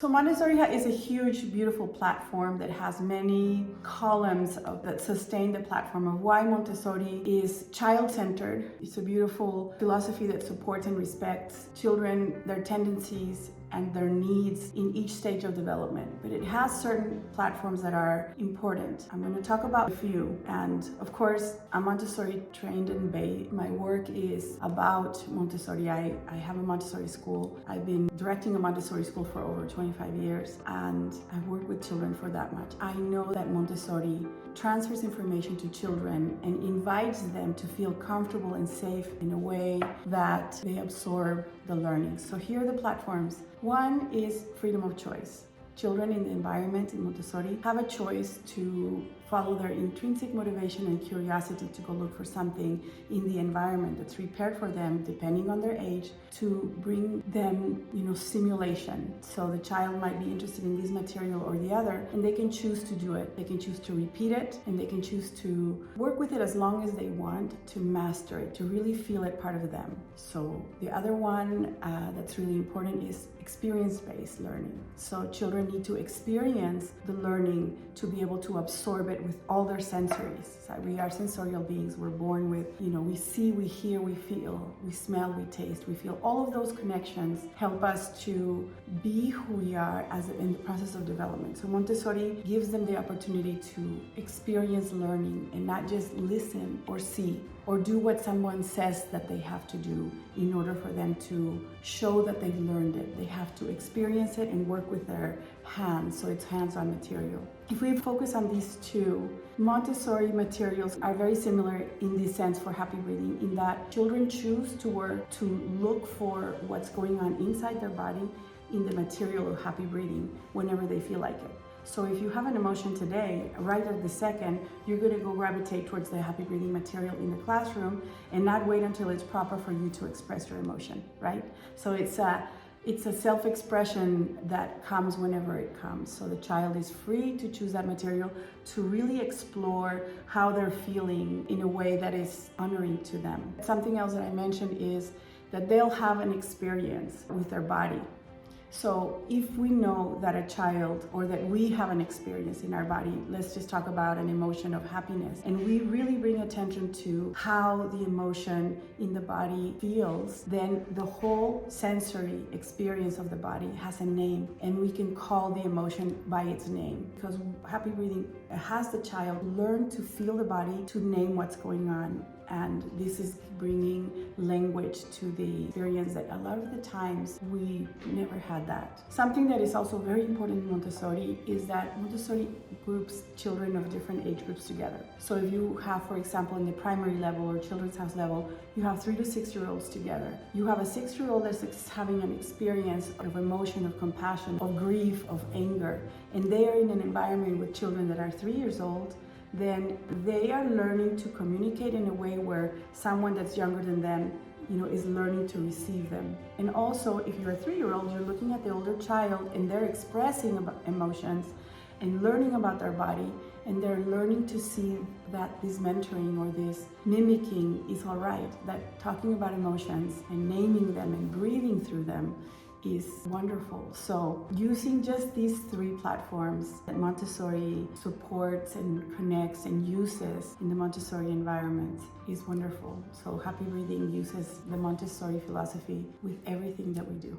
So Montessori is a huge, beautiful platform that has many columns that sustain the platform of why Montessori is child-centered. It's a beautiful philosophy that supports and respects children, their tendencies, and their needs in each stage of development. But it has certain platforms that are important. I'm going to talk about a few. And of course, I'm Montessori trained in Bay. My work is about Montessori. I have a Montessori school. I've been directing a Montessori school for over 25 years, and I've worked with children for that much. I know that Montessori transfers information to children and invites them to feel comfortable and safe in a way that they absorb the learning. So here are the platforms. One is freedom of choice. Children in the environment in Montessori have a choice to follow their intrinsic motivation and curiosity to go look for something in the environment that's prepared for them, depending on their age, to bring them, stimulation. So the child might be interested in this material or the other, and they can choose to do it. They can choose to repeat it, and they can choose to work with it as long as they want to master it, to really feel it part of them. So the other one that's really important is experience-based learning. So children need to experience the learning to be able to absorb it with all their sensories. So we are sensorial beings. We're born with, we see, we hear, we feel, we smell, we taste, we feel. All of those connections help us to be who we are in the process of development. So Montessori gives them the opportunity to experience learning and not just listen or see or do what someone says that they have to do in order for them to show that they've learned it. They have to experience it and work with their hands, so it's hands-on material. If we focus on these two, Montessori materials are very similar in this sense for happy breathing, in that children choose to look for what's going on inside their body in the material of happy breathing whenever they feel like it. So if you have an emotion today, right at the second, you're going to go gravitate towards the happy breathing material in the classroom and not wait until it's proper for you to express your emotion, right? So it's a self-expression that comes whenever it comes. So the child is free to choose that material to really explore how they're feeling in a way that is honoring to them. Something else that I mentioned is that they'll have an experience with their body. So if we know that a child, or that we have an experience in our body, let's just talk about an emotion of happiness, and we really bring attention to how the emotion in the body feels, then the whole sensory experience of the body has a name, and we can call the emotion by its name. Because happy breathing has the child learn to feel the body, to name what's going on. And this is bringing language to the experience that a lot of the times we never had that. Something that is also very important in Montessori is that Montessori groups children of different age groups together. So if you have, for example, in the primary level or children's house level, you have 3 to 6-year-olds together. You have a 6-year-old that's having an experience of emotion, of compassion, of grief, of anger, and they are in an environment with children that are 3 years old. Then they are learning to communicate in a way where someone that's younger than them, is learning to receive them. And also, if you're a 3-year-old, you're looking at the older child and they're expressing about emotions and learning about their body, and they're learning to see that this mentoring or this mimicking is all right, that talking about emotions and naming them and breathing through them is wonderful. So using just these 3 platforms that Montessori supports and connects and uses in the Montessori environment is wonderful. So Happy Breathing uses the Montessori philosophy with everything that we do.